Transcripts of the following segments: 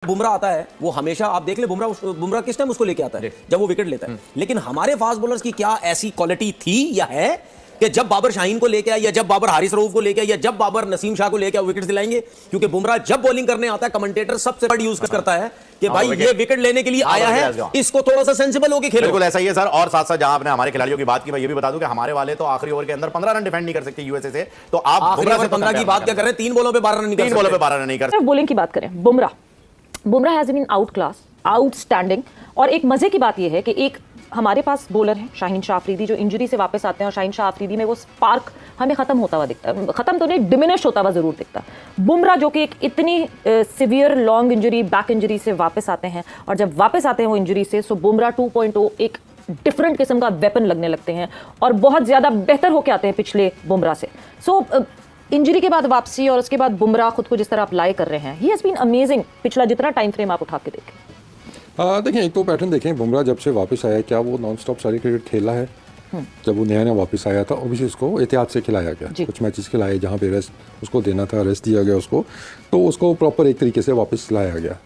बुमराह आता है वो हमेशा आप देख ले बुमराह किस टाइम उसको लेके आता है जब वो विकेट लेता है। लेकिन हमारे फास्ट बॉलर्स की क्या ऐसी क्वालिटी थी या है कि जब बाबर शाहीन को लेके आया या जब बाबर हारिस रऊफ को लेके आया या जब बाबर नसीम शाह को लेके आया विकेट दिलाएंगे? क्योंकि बुमराह जब बॉलिंग करने आता है कमेंटेटर सबसे बड़ा यूज करता है कि भाई ये विकेट लेने के लिए आया है, इसको थोड़ा सा सेंसिबल होकर खेलो। बिल्कुल ऐसा ही है सर। और साथ साथ जहां आपने हमारे खिलाड़ियों की बात की, मैं ये भी बता दूं कि हमारे वाले तो आखिरी ओवर के अंदर 15 रन डिफेंड नहीं कर सकते यूएसए से, तो आप बुमराह से 15 की बात क्या कर रहे हैं? 3 बॉलों पे 12 रन नहीं कर सकते। 3 बॉलों पे 12 रन नहीं कर सकते। बॉलिंग की बात करें, Bumrah has been out class, outstanding. और एक मजे की बात यह है कि एक हमारे पास बॉलर है शाहीन शाह अफरीदी जो इंजरी से वापस आते हैं और शाहीन शाह अफरीदी में वो स्पार्क हमें खत्म होता हुआ दिखता है, खत्म तो नहीं डिमिनिश होता हुआ जरूर दिखता है। बुमराह जो कि एक इतनी severe long injury, back injury से वापस आते हैं और जब वापस आते हैं वो इंजरी से, सो बुमराह 2.0 एक डिफरेंट किस्म का वेपन लगने लगते हैं और बहुत ज्यादा बेहतर होकर आते हैं पिछले बुमराह से। सो इंजरी के बाद वापसी और उसके बाद बुमराह खुद को जिस तरह अप्लाई कर रहे हैं, ही हैज बीन अमेजिंग। पिछला जितना टाइम फ्रेम आप उठा के देखें, देखिए एक तो पैटर्न देखें, बुमराह जब से वापस आया क्या वो नॉन स्टॉप सारी क्रिकेट खेला है? जब वो नया वापस आया था ऑब्वियसली उसको एहतियात से खिलाया गया, कुछ मैचेस खिलाए जहाँ पे रेस्ट उसको देना था, रेस्ट दिया गया उसको, तो उसको प्रॉपर एक तरीके से वापस लाया गया।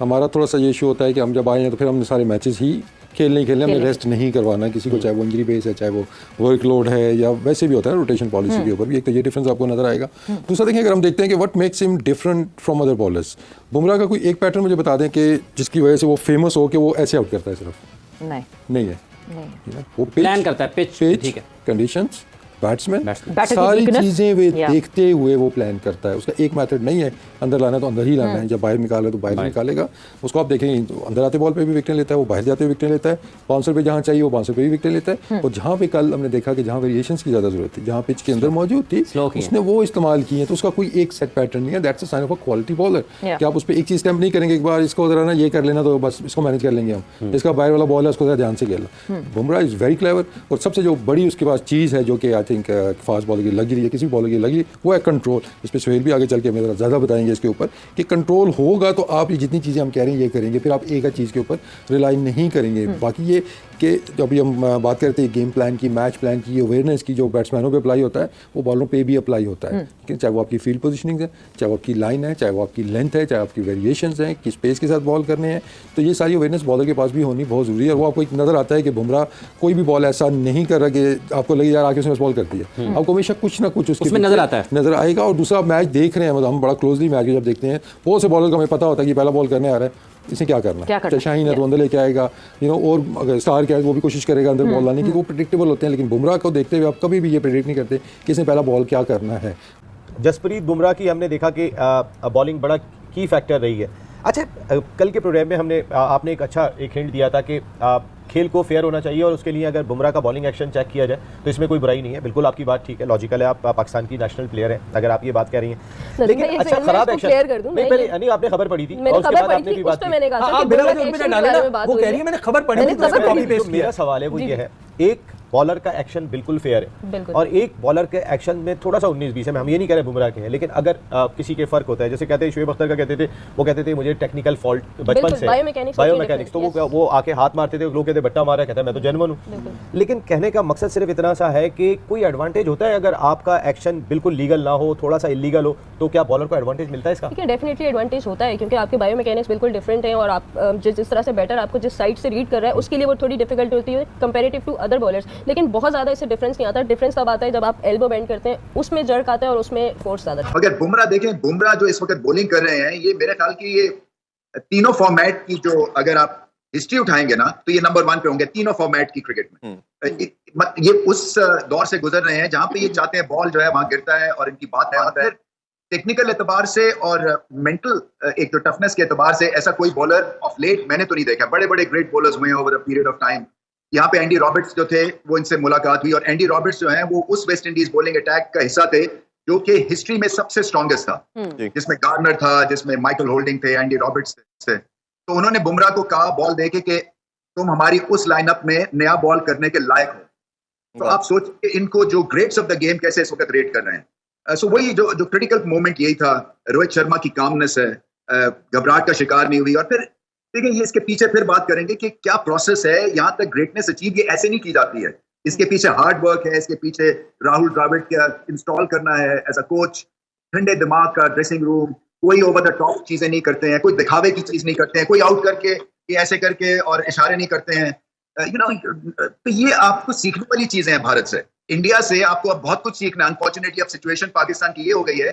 हमारा थोड़ा सा ये इशू होता है कि हम जब आए हैं तो फिर हमने सारे मैचेस ही खेलने हमें रेस्ट नहीं करवाना किसी को, चाहे वो इंजरी बेस है, चाहे वो वर्कलोड है, या वैसे भी होता है रोटेशन पॉलिसी के ऊपर भी एक तो ये डिफरेंस आपको नजर आएगा। दूसरा देखिए अगर हम देखते हैं कि what makes him different from other bowlers, Bumrah का कोई एक पैटर्न मुझे बता दें कि जिसकी वजह से वो फेमस हो कि वो ऐसे आउट करता है? सिर्फ नहीं है। वो प्लान करता है, पिच ठीक है, कंडीशंस, बैट्समैन, सारी चीजें वे देखते हुए वो प्लान करता है। उसका एक मेथड नहीं है अंदर लाना तो अंदर ही लाना है, जब बाहर निकाले तो बाहर निकालेगा। उसको आप देखेंगे तो अंदर आते बॉल पे भी विकेट लेता है, वो बाहर जाते हुए विकेट लेता है, बाउंसर पे जहाँ चाहिए वो बाउंसर पे भी विकेट लेता है। और जहाँ पे कल हमने देखा कि जहाँ वेरिएशंस की ज़्यादा जरूरत थी, जहाँ पिच के अंदर मौजूद थी, उसने वो इस्तेमाल की है। तो उसका कोई एक सेट पैटर्न नहीं है, that's a sign of a quality bowler कि आप उस पर एक चीज़ स्टैम्प नहीं करेंगे, एक बार इसको जरा ना ये कर लेना तो बस इसको मैनेज कर लेंगे हम, इसका बाहर वाला बॉल है उसको ज़रा ध्यान से खेलना। Bumrah is very clever. और सबसे जो बड़ी उसके पास चीज़ है जो कि आई थिंक फास्ट बॉलर की लगी है, किसी बॉलर की लगी, वो है कंट्रोल। इस पर सोहेल भी आगे चल के मेरा ज़्यादा बताएंगे इसके ऊपर कि कंट्रोल होगा तो आप ये जितनी चीज़ें हम कह रहे हैं ये करेंगे, फिर आप एक चीज़ के ऊपर रिलाई नहीं करेंगे। बाकी ये कि जब भी हम बात करते हैं गेम प्लान की, मैच प्लान की, अवेयरनेस की जो बैट्समैनों पे अप्लाई होता है वो बॉलरों पे भी अप्लाई होता है, कि चाहे वो आपकी फील्ड पोजीशनिंग है, चाहे वो आपकी लाइन है, चाहे वो आपकी लेंथ है, चाहे आपकी वेरिएशंस हैं, किस पेस के साथ बॉल करने हैं, तो ये सारी अवेयरनेस बॉलर के पास भी होनी बहुत ज़रूरी है। और वो आपको एक नज़र आता है कि बुमराह कोई भी बॉल ऐसा नहीं कर रहा कि आपको लगे यार आके उसने बॉल कर दिया, आपको हमेशा कुछ ना कुछ उसमें नजर आता है, नजर आएगा। और दूसरा मैच देख रहे हैं, मतलब हम बड़ा क्लोजली मैच जब देखते हैं, बहुत से बॉलर को हमें पता होता है कि पहला बॉल करने आ रहा है, इसे क्या करना है, शाहीन है तो अंदर लेके आएगा, और अगर स्टार क्या है वो भी कोशिश करेगा अंदर बॉल लाने की, वो प्रेडिक्टेबल होते हैं। लेकिन बुमराह को देखते हुए आप कभी भी ये प्रेडिक्ट नहीं करते कि इसने पहला बॉल क्या करना है। जसप्रीत बुमराह की हमने देखा कि बॉलिंग बड़ा की फैक्टर रही है। अच्छा, कल के प्रोग्राम में हमने आपने एक हिंट दिया था कि खेल को फेयर होना चाहिए और उसके लिए अगर बुमराह का बॉलिंग एक्शन चेक किया जाए तो इसमें कोई बुराई नहीं है। बिल्कुल आपकी बात ठीक है, लॉजिकल है, आप पाकिस्तान की नेशनल प्लेयर हैं अगर आप ये बात कह रही हैं। लेकिन अच्छा खराब एक्शन नहीं, पहले नहीं आपने खबर पढ़ी थी और उसके बाद आपने भी बात की, वो कह रही है मैंने खबर पढ़ी थी। मेरा सवाल है वो ये है, एक बॉलर का एक्शन बिल्कुल फेयर है और एक बॉलर के एक्शन में थोड़ा सा 19-20 है, हम ये नहीं कह रहे बुमराह के हैं, लेकिन अगर किसी के फर्क होता है, जैसे कहते हैं शुएब अख्तर का कहते थे मुझे टेक्निकल फॉल्ट बचपन से, बायोमैकेनिक्स, तो वो आके हाथ मारते थे, लोग कहते बट्टा मारा, कहता है मैं तो जेन्युइन हूं। लेकिन कहने का मकसद सिर्फ इतना सा है कि कोई एडवांटेज होता है अगर आपका एक्शन बिल्कुल लीगल ना हो, थोड़ा सा इलीगल हो, तो क्या बॉलर को एडवांटेज मिलता है इसका? डेफिनेटली एडवांटेज होता है, क्योंकि आपके बायोमैकेनिक्स बिल्कुल डिफरेंट है और आप जिस तरह से बैटर आपको जिस साइड से रीड कर रहा है उसके लिए वो थोड़ी डिफिकल्ट होती है कंपेरेटिव टू अदर बॉलर्स। लेकिन बहुत ज्यादा डिफरेंस नहीं आता। डिफरेंस तब आता है जब आप एल्बो बेंड करते हैं, उसमें जर्क आता है और उसमें फोर्स ज्यादा। अगर बुमराह देखें, बुमराह जो इस वक्त बॉलिंग कर रहे हैं, ये मेरे ख्याल की ये तीनों फॉर्मेट की जो अगर आप हिस्ट्री उठाएंगे ना तो ये नंबर 1 पे होंगे तीनों फॉर्मेट की क्रिकेट में। ये उस दौर से गुजर रहे हैं जहां पे ये चाहते हैं बॉल जो है वहां गिरता है और इनकी बात है टेक्निकल एतबार से और मेंटल एक जो टफनेस के एतबार से ऐसा कोई बॉलर ऑफ लेट मैंने तो नहीं देखा। बड़े बड़े ग्रेट बॉलर्स हुए over a period of time. यहाँ पे एंडी रॉबर्ट्स जो थे वो इनसे मुलाकात हुई और एंडी रॉबर्ट्स जो हैं वो उस वेस्ट इंडीज बॉलिंग अटैक का हिस्सा थे जो कि हिस्ट्री में सबसे स्ट्रॉन्गेस्ट था, जिसमें गार्नर था, जिसमें माइकल होल्डिंग थे, एंडी रॉबर्ट्स थे। तो उन्होंने बुमराह को कहा बॉल देके कि तुम हमारी उस लाइनअप में नया बॉल करने के लायक हो। तो आप सोचिए इनको जो ग्रेट्स ऑफ द गेम कैसे इस वक्त रेट कर रहे हैं। सो वही जो क्रिटिकल मोमेंट यही था, रोहित शर्मा की कामनेस है, घबराहट का शिकार नहीं हुई। और फिर देखिए ये इसके पीछे फिर बात करेंगे कि क्या प्रोसेस है यहाँ तक ग्रेटनेस अचीव, ये ऐसे नहीं की जाती है। इसके पीछे हार्ड वर्क है, इसके पीछे राहुल द्रविड़ का इंस्टॉल करना है एज अ कोच, ठंडे दिमाग का ड्रेसिंग रूम, कोई ओवर द टॉप चीजें नहीं करते हैं, कोई दिखावे की चीज नहीं करते हैं, कोई आउट करके ये ऐसे करके और इशारे नहीं करते हैं। तो ये आपको सीखने वाली चीजें हैं भारत से, इंडिया से आपको अब बहुत कुछ सीखना है। अनफॉर्चुनेटली अब सिचुएशन पाकिस्तान की ये हो गई है